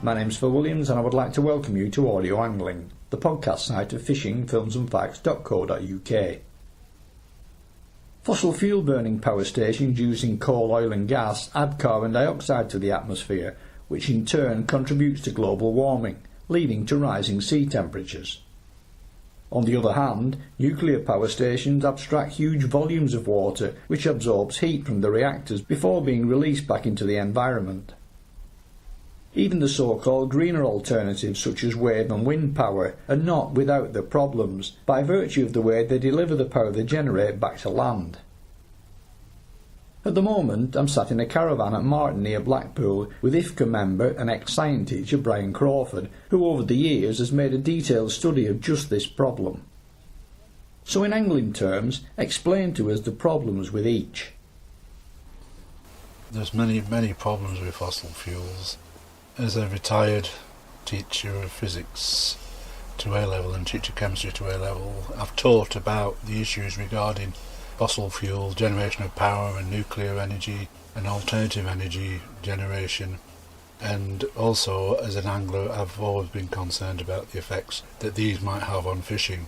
My name's Phil Williams and I would like to welcome you to Audio Angling, the podcast site of fishingfilmsandfacts.co.uk. Fossil fuel burning power stations using coal, oil and gas add carbon dioxide to the atmosphere, which in turn contributes to global warming, leading to rising sea temperatures. On the other hand, nuclear power stations abstract huge volumes of water which absorbs heat from the reactors before being released back into the environment. Even the so-called greener alternatives such as wave and wind power are not without their problems, by virtue of the way they deliver the power they generate back to land. At the moment I'm sat in a caravan at Marton near Blackpool with IFCA member and ex-science teacher Brian Crawford, who over the years has made a detailed study of just this problem. So in angling terms, explain to us the problems with each. There's many problems with fossil fuels. As a retired teacher of physics to A-level and teacher chemistry to A-level, I've taught about the issues regarding fossil fuel generation of power and nuclear energy and alternative energy generation, and also as an angler I've always been concerned about the effects that these might have on fishing.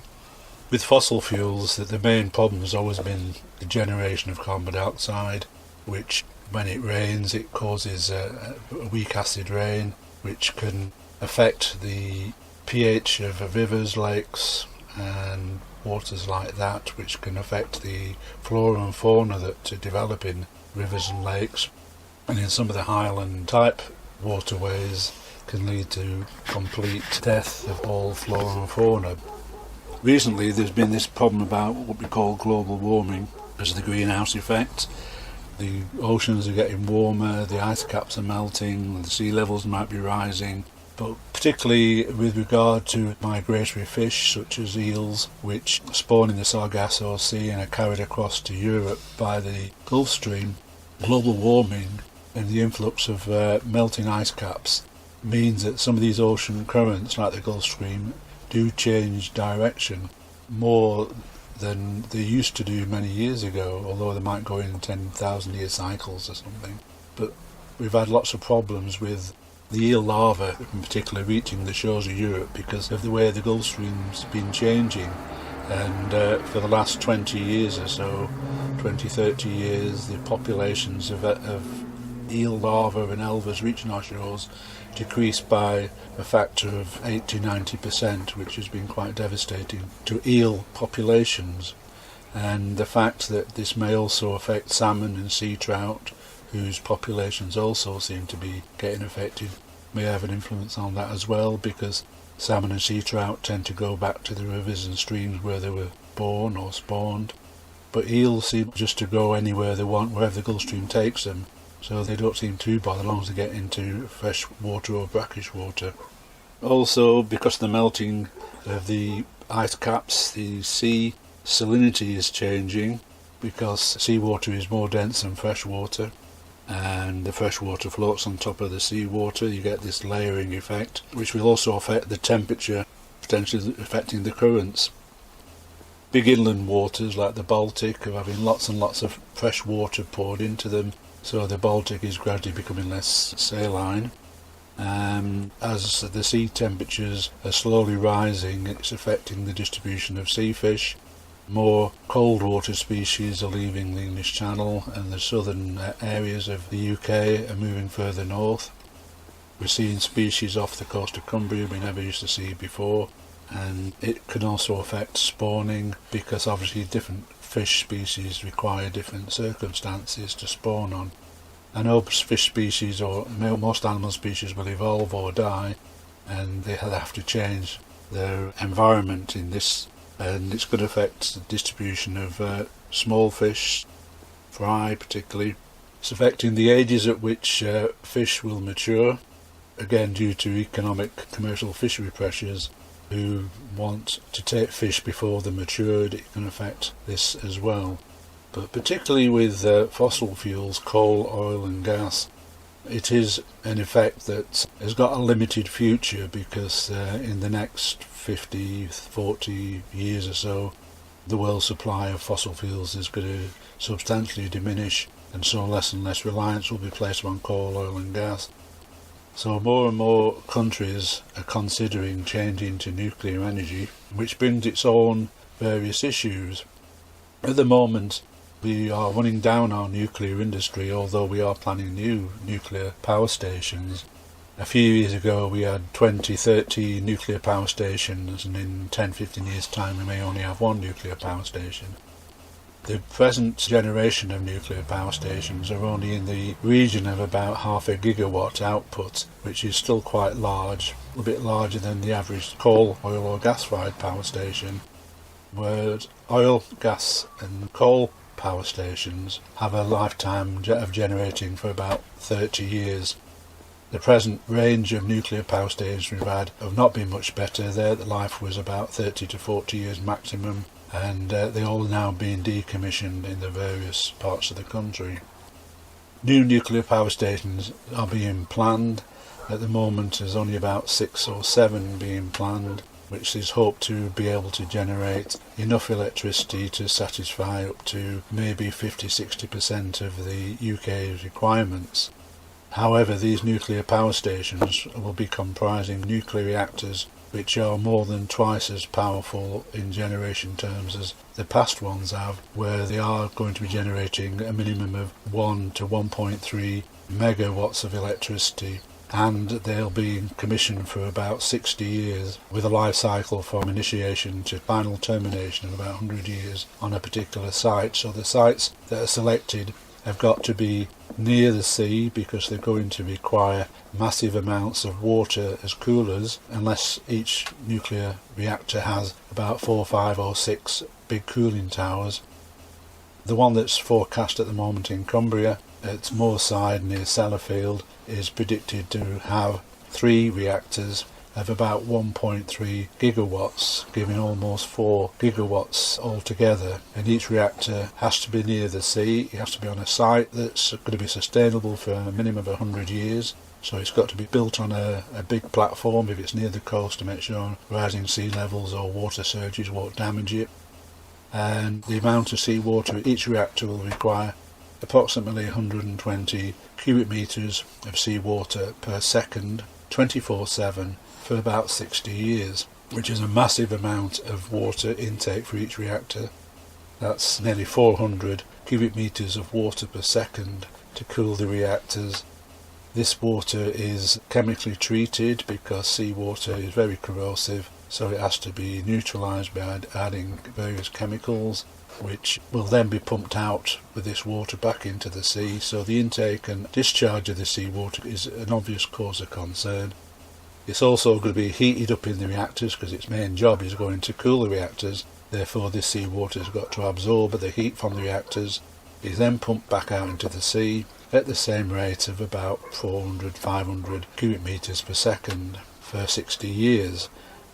With fossil fuels, the main problem has always been the generation of carbon dioxide, which when it rains it causes a weak acid rain which can affect the pH of rivers, lakes and waters like that, which can affect the flora and fauna that develop in rivers and lakes, and in some of the highland type waterways can lead to complete death of all flora and fauna. Recently there's been this problem about what we call global warming as the greenhouse effect. The oceans are getting warmer, the ice caps are melting, the sea levels might be rising, but particularly with regard to migratory fish such as eels, which spawn in the Sargasso Sea and are carried across to Europe by the Gulf Stream, global warming and the influx of melting ice caps means that some of these ocean currents, like the Gulf Stream, do change direction more than they used to do many years ago, although they might go in 10,000 year cycles or something. But we've had lots of problems with the eel larvae in particular reaching the shores of Europe because of the way the Gulf Stream's been changing, and for the last 20 years or so, 20-30 years, the populations of eel larvae and elvers reaching our shores decreased by a factor of 80-90%, which has been quite devastating to eel populations. And the fact that this may also affect salmon and sea trout, whose populations also seem to be getting affected, may have an influence on that as well, because salmon and sea trout tend to go back to the rivers and streams where they were born or spawned. But eels seem just to go anywhere they want, wherever the Gulf Stream takes them. So they don't seem too bad as long as they get into fresh water or brackish water. Also, because of the melting of the ice caps, the sea salinity is changing because seawater is more dense than fresh water, and the fresh water floats on top of the seawater. You get this layering effect, which will also affect the temperature, potentially affecting the currents. Big inland waters like the Baltic are having lots and lots of fresh water poured into them, so the Baltic is gradually becoming less saline. As the sea temperatures are slowly rising, it's affecting the distribution of sea fish. More cold water species are leaving the English Channel, and the southern areas of the UK are moving further north. We're seeing species off the coast of Cumbria we never used to see before, and it can also affect spawning because obviously different fish species require different circumstances to spawn on. I know fish species, or most animal species, will evolve or die, and they have to change their environment in this, and it's going to affect the distribution of small fish, fry particularly. It's affecting the ages at which fish will mature, again due to economic commercial fishery pressures who want to take fish before they're matured. It can affect this as well. But particularly with fossil fuels, coal, oil and gas, it is an effect that has got a limited future because in the next 50-40 years or so the world supply of fossil fuels is going to substantially diminish, and so less and less reliance will be placed on coal, oil and gas. So more and more countries are considering changing to nuclear energy, which brings its own various issues. At the moment, we are running down our nuclear industry, although we are planning new nuclear power stations. A few years ago we had 20, 30 nuclear power stations, and in 10, 15 years' time we may only have one nuclear power station. The present generation of nuclear power stations are only in the region of about 0.5 gigawatt output, which is still quite large, a bit larger than the average coal, oil or gas-fired power station, whereas oil, gas and coal power stations have a lifetime of generating for about 30 years. The present range of nuclear power stations we've had have not been much better. The life was about 30 to 40 years maximum, and they're all now being decommissioned in the various parts of the country. New nuclear power stations are being planned. At the moment there's only about 6 or 7 being planned, which is hoped to be able to generate enough electricity to satisfy up to maybe 50-60% of the UK's requirements. However, these nuclear power stations will be comprising nuclear reactors which are more than twice as powerful in generation terms as the past ones have, where they are going to be generating a minimum of 1 to 1.3 megawatts of electricity, and they'll be commissioned for about 60 years, with a life cycle from initiation to final termination of about 100 years on a particular site. So the sites that are selected have got to be near the sea, because they're going to require massive amounts of water as coolers, unless each nuclear reactor has about 4, 5 or 6 big cooling towers. The one that's forecast at the moment in Cumbria, at Moorside near Sellafield, is predicted to have 3 reactors of about 1.3 gigawatts, giving almost 4 gigawatts altogether. And each reactor has to be near the sea. It has to be on a site that's going to be sustainable for a minimum of 100 years. So it's got to be built on a big platform if it's near the coast, to make sure rising sea levels or water surges won't damage it. And the amount of seawater each reactor will require approximately 120 cubic metres of seawater per second, 24/7, for about 60 years, which is a massive amount of water intake for each reactor. That's nearly 400 cubic metres of water per second to cool the reactors. This water is chemically treated because seawater is very corrosive, so it has to be neutralised by adding various chemicals, which will then be pumped out with this water back into the sea. So the intake and discharge of the seawater is an obvious cause of concern. It's also going to be heated up in the reactors, because its main job is going to cool the reactors. Therefore this seawater has got to absorb the heat from the reactors. It's then pumped back out into the sea at the same rate of about 400-500 cubic metres per second for 60 years.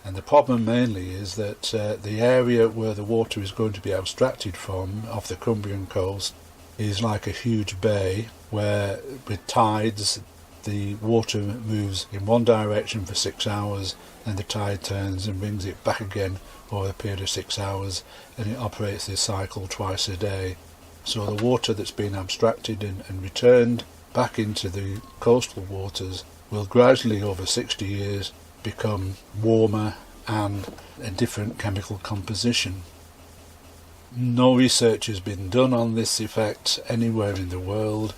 And the problem mainly is that the area where the water is going to be abstracted from, off the Cumbrian coast, is like a huge bay where, with tides, the water moves in one direction for 6 hours, and the tide turns and brings it back again over a period of 6 hours, and it operates this cycle twice a day. So the water that's been abstracted and returned back into the coastal waters will gradually, over 60 years, become warmer and a different chemical composition. No research has been done on this effect anywhere in the world.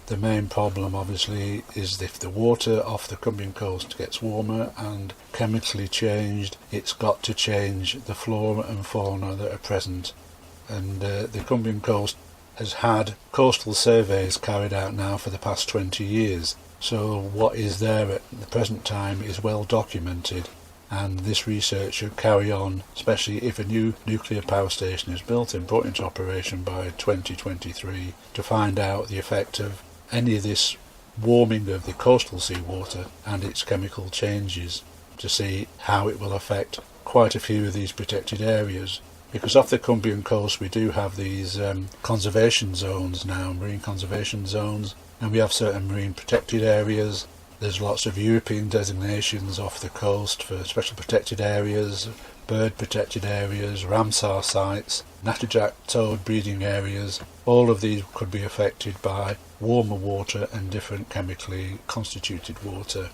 The main problem obviously is if the water off the Cumbrian coast gets warmer and chemically changed, it's got to change the flora and fauna that are present. And the Cumbrian coast has had coastal surveys carried out now for the past 20 years. So what is there at the present time is well documented, and this research should carry on, especially if a new nuclear power station is built and brought into operation by 2023, to find out the effect of any of this warming of the coastal seawater and its chemical changes, to see how it will affect quite a few of these protected areas. Because off the Cumbrian coast we do have these conservation zones now, marine conservation zones, and we have certain marine protected areas, There's lots of European designations off the coast for special protected areas, bird protected areas, Ramsar sites, natterjack toad breeding areas. All of these could be affected by warmer water and different chemically constituted water.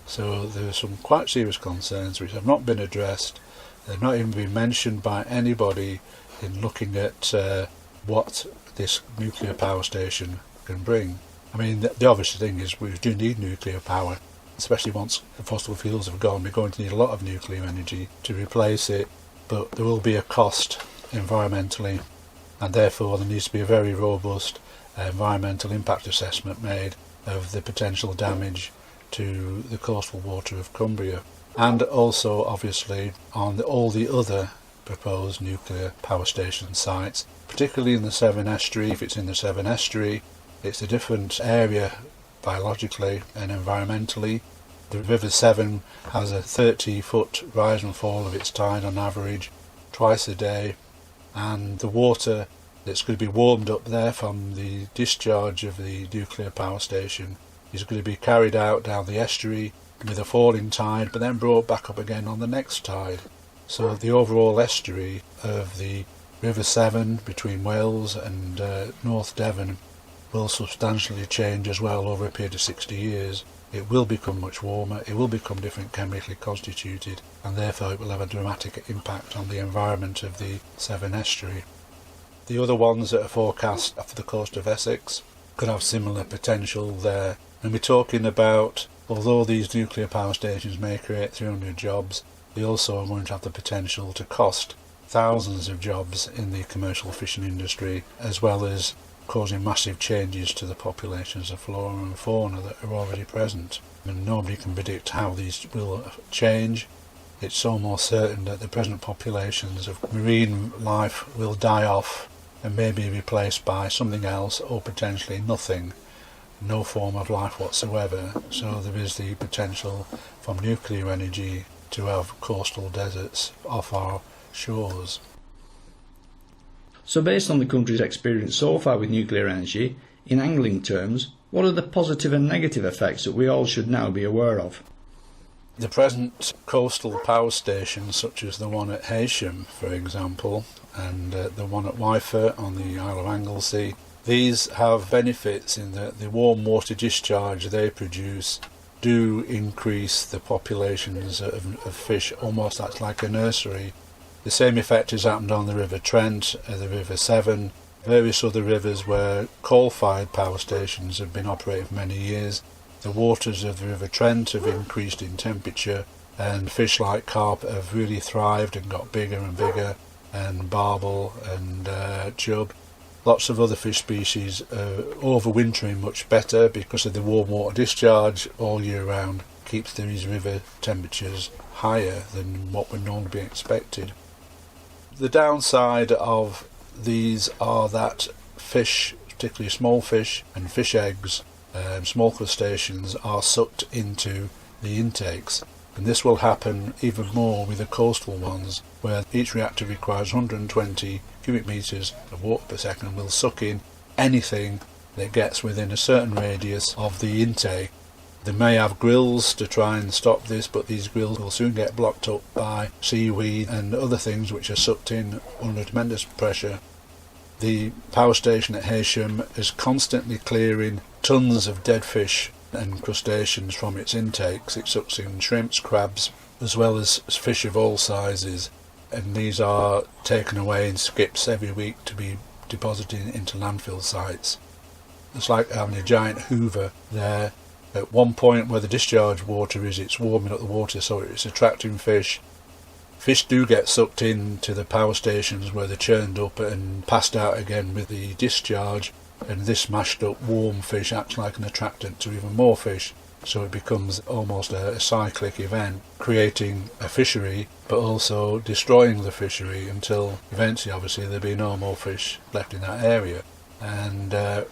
So there are some quite serious concerns which have not been addressed. They've not even been mentioned by anybody in looking at what this nuclear power station can bring. I mean, the obvious thing is we do need nuclear power, especially once the fossil fuels have gone. We're going to need a lot of nuclear energy to replace it, but there will be a cost environmentally, and therefore there needs to be a very robust environmental impact assessment made of the potential damage to the coastal water of Cumbria, and also obviously on all the other proposed nuclear power station sites, particularly in the Severn Estuary. If it's in the Severn Estuary, it's a different area biologically and environmentally. The River Severn has a 30-foot rise and fall of its tide on average twice a day, and the water that's going to be warmed up there from the discharge of the nuclear power station is going to be carried out down the estuary with a falling tide, but then brought back up again on the next tide. So the overall estuary of the River Severn between Wales and North Devon will substantially change as well over a period of 60 years. It will become much warmer, it will become different chemically constituted, and therefore it will have a dramatic impact on the environment of the Severn Estuary. The other ones that are forecast off the coast of Essex could have similar potential there. And we're talking about, although these nuclear power stations may create 300 jobs, they also are going to have the potential to cost thousands of jobs in the commercial fishing industry, as well as causing massive changes to the populations of flora and fauna that are already present. And nobody can predict how these will change. It's almost certain that the present populations of marine life will die off and may be replaced by something else, or potentially nothing, no form of life whatsoever. So there is the potential from nuclear energy to have coastal deserts off our shores. So based on the country's experience so far with nuclear energy, in angling terms, what are the positive and negative effects that we all should now be aware of? The present coastal power stations, such as the one at Heysham, for example, and the one at Wyford on the Isle of Anglesey, these have benefits in that the warm water discharge they produce do increase the populations of fish, almost acts like a nursery. The same effect has happened on the River Trent, the River Severn, various other rivers where coal-fired power stations have been operating for many years. The waters of the River Trent have increased in temperature, and fish like carp have really thrived and got bigger and bigger, and barbel and chub. Lots of other fish species are overwintering much better because of the warm water discharge all year round keeps these river temperatures higher than what would normally be expected. The downside of these are that fish, particularly small fish and fish eggs, small crustaceans, are sucked into the intakes, and this will happen even more with the coastal ones, where each reactor requires 120 cubic metres of water per second and will suck in anything that gets within a certain radius of the intake. They may have grills to try and stop this, but these grills will soon get blocked up by seaweed and other things which are sucked in under tremendous pressure. The power station at Heysham is constantly clearing tons of dead fish and crustaceans from its intakes. It sucks in shrimps, crabs, as well as fish of all sizes, and these are taken away in skips every week to be deposited into landfill sites. It's like having a giant hoover there. At one point where the discharge water is, it's warming up the water, so it's attracting fish. Fish do get sucked into the power stations where they're churned up and passed out again with the discharge, and this mashed up warm fish acts like an attractant to even more fish, so it becomes almost a cyclic event, creating a fishery but also destroying the fishery until eventually obviously there'll be no more fish left in that area. And the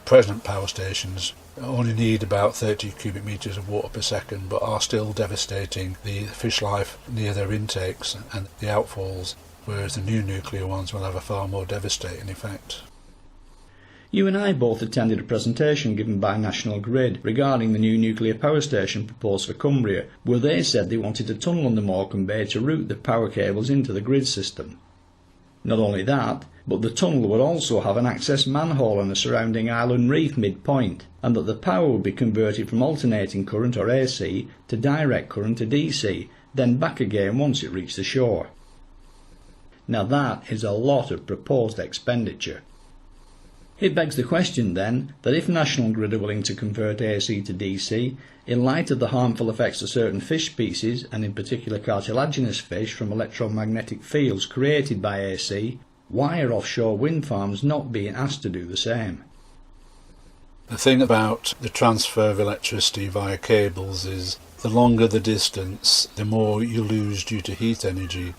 present power stations only need about 30 cubic metres of water per second, but are still devastating the fish life near their intakes and the outfalls, whereas the new nuclear ones will have a far more devastating effect. You and I both attended a presentation given by National Grid regarding the new nuclear power station proposed for Cumbria, where they said they wanted a tunnel under Morecambe Bay to route the power cables into the grid system. Not only that, but the tunnel would also have an access manhole on the surrounding island reef midpoint, and that the power would be converted from alternating current or AC to direct current to DC, then back again once it reached the shore. Now that is a lot of proposed expenditure. It begs the question then that if National Grid are willing to convert AC to DC, in light of the harmful effects of certain fish species, and in particular cartilaginous fish from electromagnetic fields created by AC, why are offshore wind farms not being asked to do the same? The thing about the transfer of electricity via cables is the longer the distance, the more you lose due to heat energy.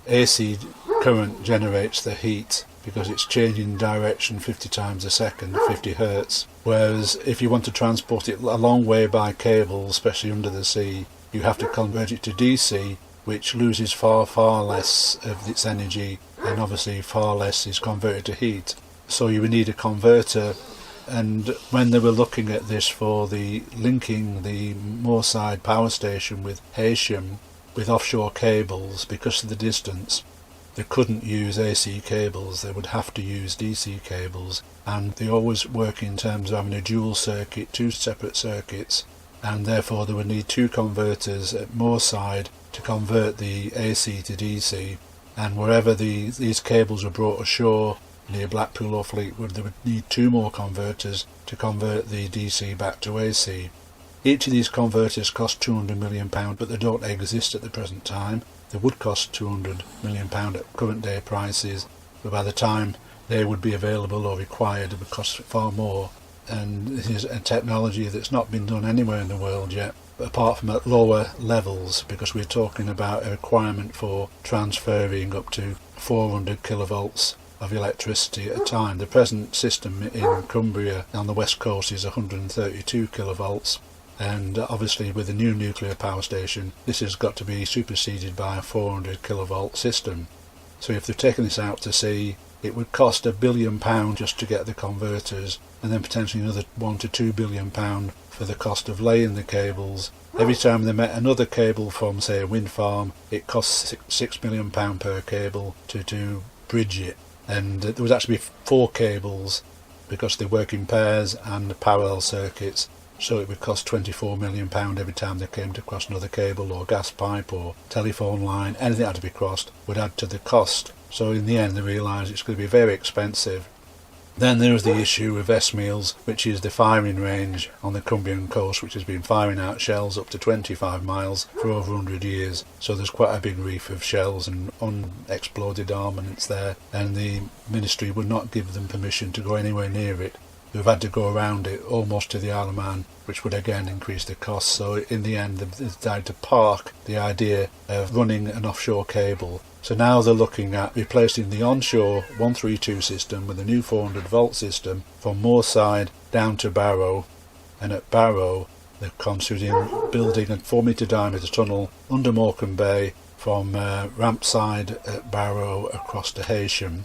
AC current generates the heat because it's changing direction 50 times a second, 50 Hertz. Whereas if you want to transport it a long way by cable, especially under the sea, you have to convert it to DC, which loses far, far less of its energy, and obviously far less is converted to heat. So you would need a converter. And when they were looking at this for the linking the moorside power station with Heysham with offshore cables, because of the distance, they couldn't use AC cables, they would have to use DC cables, and they always work in terms of having a dual circuit, two separate circuits, and therefore they would need two converters at moorside to convert the AC to DC, and wherever these cables were brought ashore, near Blackpool or Fleetwood, they would need two more converters to convert the DC back to AC. Each of these converters cost £200 million, but they don't exist at the present time. They would cost £200 million at current day prices, but by the time they would be available or required, it would cost far more. And this is a technology that's not been done anywhere in the world yet, apart from at lower levels, because we're talking about a requirement for transferring up to 400 kilovolts of electricity at a time. The present system in Cumbria on the west coast is 132 kilovolts. And obviously with the new nuclear power station, this has got to be superseded by a 400 kilovolt system. So if they're taking this out to sea, it would cost £1 billion just to get the converters, and then potentially another £1 to £2 billion for the cost of laying the cables. Every time they met another cable from, say, a wind farm, it costs £6 million per cable to bridge it. And there was actually 4 cables, because they work in pairs and parallel circuits. So it would cost £24 million every time they came to cross another cable or gas pipe or telephone line. Anything that had to be crossed would add to the cost. So in the end they realised it's going to be very expensive. Then there was the issue of Esmeals, which is the firing range on the Cumbrian coast, which has been firing out shells up to 25 miles for over 100 years. So there's quite a big reef of shells and unexploded armaments there, and the ministry would not give them permission to go anywhere near it. We've had to go around it almost to the Isle of Man, which would again increase the cost. So in the end they decided to park the idea of running an offshore cable. So now they're looking at replacing the onshore 132 system with a new 400 volt system from moorside down to Barrow, and at Barrow they're considering building a 4 metre diameter tunnel under Morecambe Bay from Rampside at Barrow across to Heysham.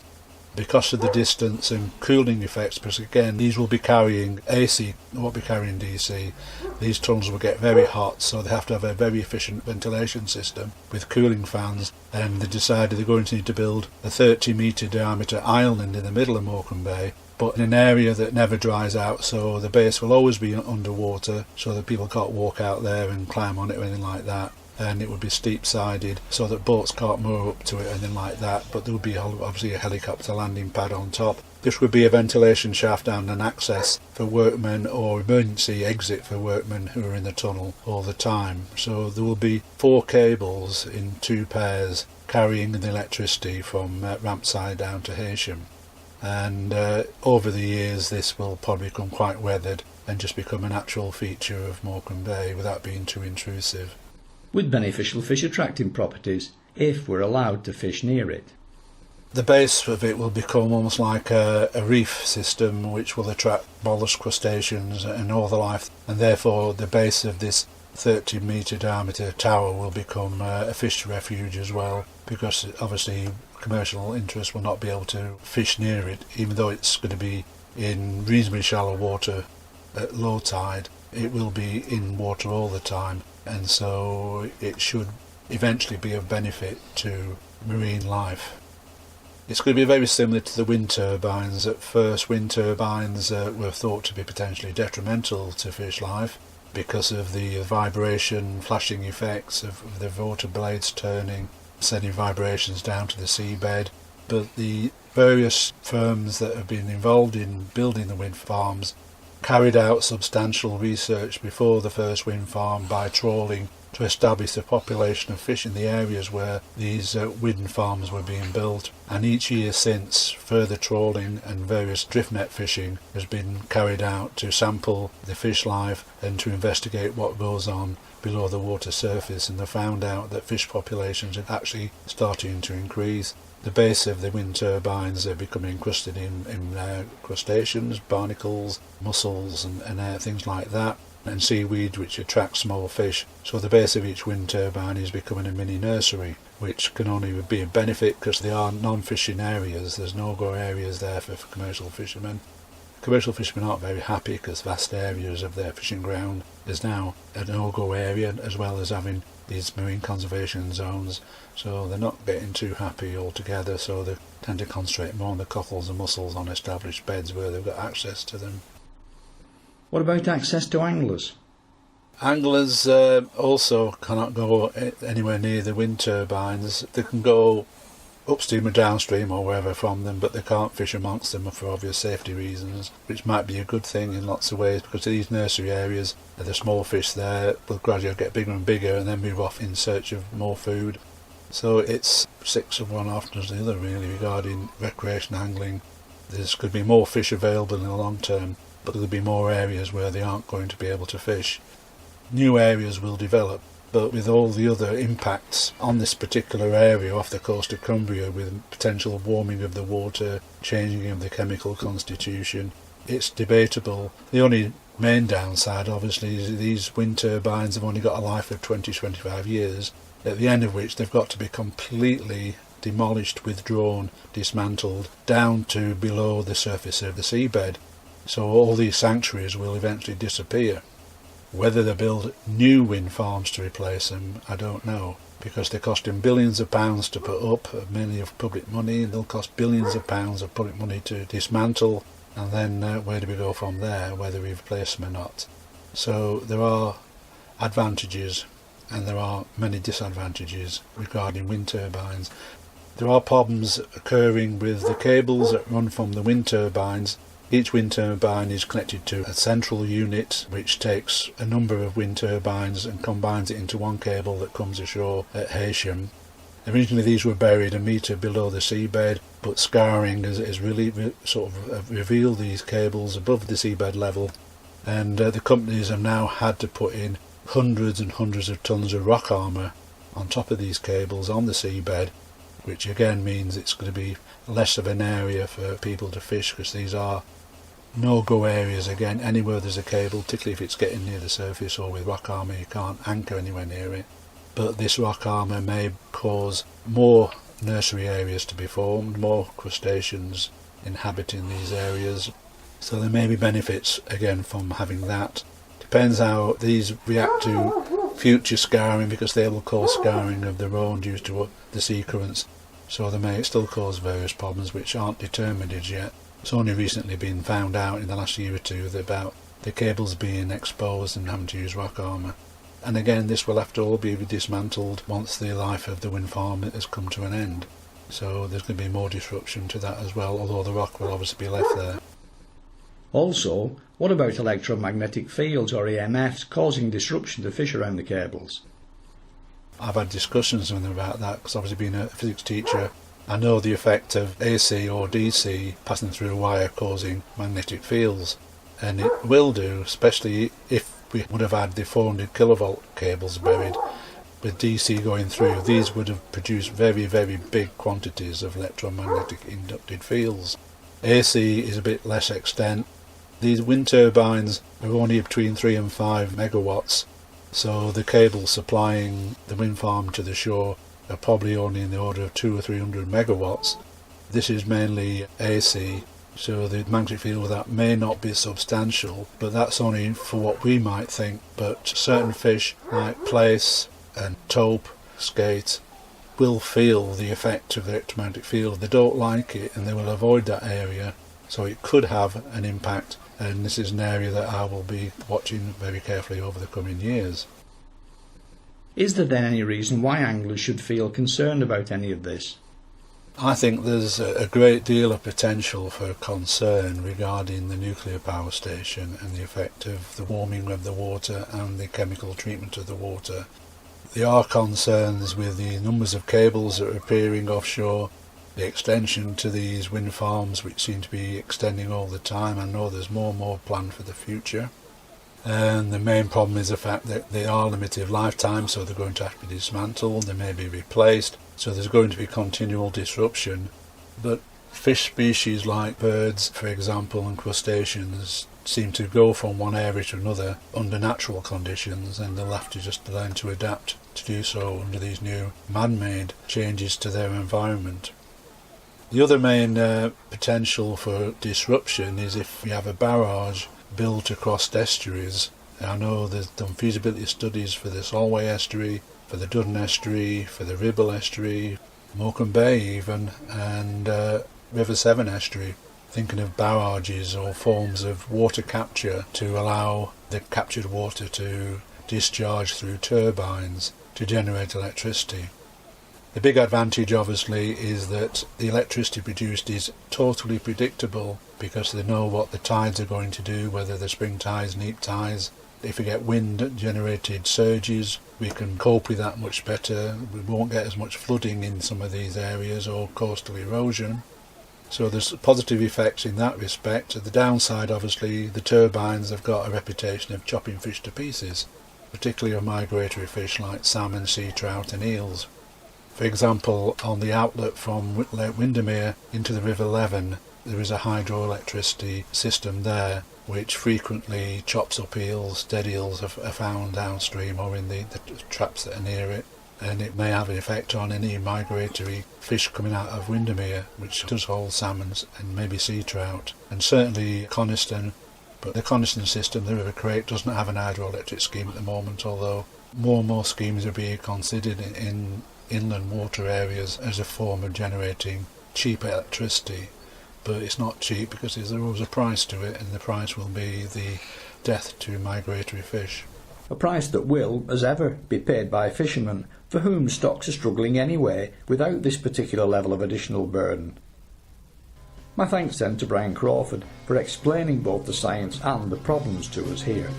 Because of the distance and cooling effects, because again these will be carrying AC, they won't be carrying DC, these tunnels will get very hot, so they have to have a very efficient ventilation system with cooling fans, and they decided they're going to need to build a 30 metre diameter island in the middle of Morecambe Bay, but in an area that never dries out, so the base will always be underwater, so that people can't walk out there and climb on it or anything like that. And it would be steep-sided so that boats can't moor up to it or anything like that, but there would be obviously a helicopter landing pad on top. This would be a ventilation shaft and an access for workmen, or emergency exit for workmen who are in the tunnel all the time. So there will be 4 cables in 2 pairs carrying the electricity from Rampside down to Heysham. And over the years this will probably become quite weathered and just become a natural feature of Morecambe Bay without being too intrusive, with beneficial fish attracting properties if we're allowed to fish near it. The base of it will become almost like a reef system which will attract mollusk, crustaceans and all the life, and therefore the base of this 30 metre diameter tower will become a fish refuge as well, because obviously commercial interests will not be able to fish near it, even though it's going to be in reasonably shallow water at low tide, it will be in water all the time, and so it should eventually be of benefit to marine life. It's going to be very similar to the wind turbines. At first, wind turbines were thought to be potentially detrimental to fish life because of the vibration, flashing effects of the rotor blades turning, sending vibrations down to the seabed. But the various firms that have been involved in building the wind farms carried out substantial research before the first wind farm by trawling to establish the population of fish in the areas where these wind farms were being built. And each year since, further trawling and various drift net fishing has been carried out to sample the fish life and to investigate what goes on below the water surface, and they found out that fish populations are actually starting to increase. The base of the wind turbines are becoming encrusted in crustaceans, barnacles, mussels and things like that, and seaweed which attracts small fish. So the base of each wind turbine is becoming a mini nursery, which can only be a benefit because they are non-fishing areas. There's no-go areas there for commercial fishermen. Commercial fishermen aren't very happy because vast areas of their fishing ground is now a no-go area, as well as having these marine conservation zones, so they're not getting too happy altogether, so they tend to concentrate more on the cockles and mussels on established beds where they've got access to them. What about access to anglers? Anglers also cannot go anywhere near the wind turbines. They can go upstream or downstream or wherever from them, but they can't fish amongst them for obvious safety reasons, which might be a good thing in lots of ways, because these nursery areas, the small fish there will gradually get bigger and bigger and then move off in search of more food. So it's six of one, half dozen of the other really regarding recreation angling. There's could be more fish available in the long term, but there'll be more areas where they aren't going to be able to fish. New areas will develop, but with all the other impacts on this particular area off the coast of Cumbria, with potential warming of the water, changing of the chemical constitution, it's debatable. The only main downside obviously is these wind turbines have only got a life of 20-25 years, at the end of which they've got to be completely demolished, withdrawn, dismantled, down to below the surface of the seabed. So all these sanctuaries will eventually disappear. Whether they build new wind farms to replace them, I don't know, because they're costing billions of pounds to put up, mainly of public money, and they'll cost billions of pounds of public money to dismantle, and then where do we go from there, whether we replace them or not. So there are advantages and there are many disadvantages regarding wind turbines. There are problems occurring with the cables that run from the wind turbines. Each wind turbine is connected to a central unit which takes a number of wind turbines and combines it into one cable that comes ashore at Heysham. Originally these were buried a metre below the seabed, but scouring has really sort of revealed these cables above the seabed level, and the companies have now had to put in hundreds and hundreds of tons of rock armour on top of these cables on the seabed, which again means it's going to be less of an area for people to fish, because these are no-go areas. Again, anywhere there's a cable, particularly if it's getting near the surface or with rock armour, you can't anchor anywhere near it. But this rock armour may cause more nursery areas to be formed, more crustaceans inhabiting these areas, so there may be benefits again from having that. Depends how these react to future scouring, because they will cause scouring of their own due to the sea currents, so they may still cause various problems which aren't determined as yet. It's only recently been found out in the last year or two about the cables being exposed and having to use rock armour. And again, this will have to all be dismantled once the life of the wind farm has come to an end. So there's going to be more disruption to that as well, although the rock will obviously be left there. Also, what about electromagnetic fields or EMFs causing disruption to fish around the cables? I've had discussions with them about that, because obviously being a physics teacher, I know the effect of AC or DC passing through a wire causing magnetic fields, and it will do, especially if we would have had the 400 kilovolt cables buried. With DC going through, these would have produced very, very big quantities of electromagnetic inducted fields. AC is a bit less extent. These wind turbines are only between 3 and 5 megawatts, so the cables supplying the wind farm to the shore are probably only in the order of 200 or 300 megawatts. This is mainly AC, So the magnetic field of that may not be substantial, but that's only for what we might think. But certain fish like plaice and taupe, skate, will feel the effect of the electromagnetic field. They don't like it and they will avoid that area. So it could have an impact, and this is an area that I will be watching very carefully over the coming years. Is there then any reason why anglers should feel concerned about any of this? I think there's a great deal of potential for concern regarding the nuclear power station and the effect of the warming of the water and the chemical treatment of the water. There are concerns with the numbers of cables that are appearing offshore, the extension to these wind farms which seem to be extending all the time. I know there's more and more planned for the future. And the main problem is the fact that they are limited lifetime, so they're going to have to be dismantled, they may be replaced, so there's going to be continual disruption. But fish species like birds, for example, and crustaceans seem to go from one area to another under natural conditions, and they'll have to just learn to adapt to do so under these new man-made changes to their environment. The other main potential for disruption is if you have a barrage built across estuaries. I know there's done feasibility studies for the Solway estuary, for the Duddon estuary, for the Ribble estuary, Morecambe Bay even, and River Severn estuary, thinking of barrages or forms of water capture to allow the captured water to discharge through turbines to generate electricity. The big advantage obviously is that the electricity produced is totally predictable because they know what the tides are going to do, whether they're spring tides, neap tides. If we get wind generated surges, we can cope with that much better. We won't get as much flooding in some of these areas or coastal erosion. So there's positive effects in that respect. The downside, obviously, the turbines have got a reputation of chopping fish to pieces, particularly on migratory fish like salmon, sea trout and eels. For example, on the outlet from Lake Windermere into the River Leven, there is a hydroelectricity system there which frequently chops up eels. Dead eels are found downstream or in the traps that are near it, and it may have an effect on any migratory fish coming out of Windermere, which does hold salmons and maybe sea trout, and certainly Coniston. But the Coniston system, the River Crake, doesn't have an hydroelectric scheme at the moment, although more and more schemes are being considered in inland water areas as a form of generating cheap electricity. But it's not cheap because there's always a price to it, and the price will be the death to migratory fish. A price that will, as ever, be paid by fishermen, for whom stocks are struggling anyway without this particular level of additional burden. My thanks then to Brian Crawford for explaining both the science and the problems to us here.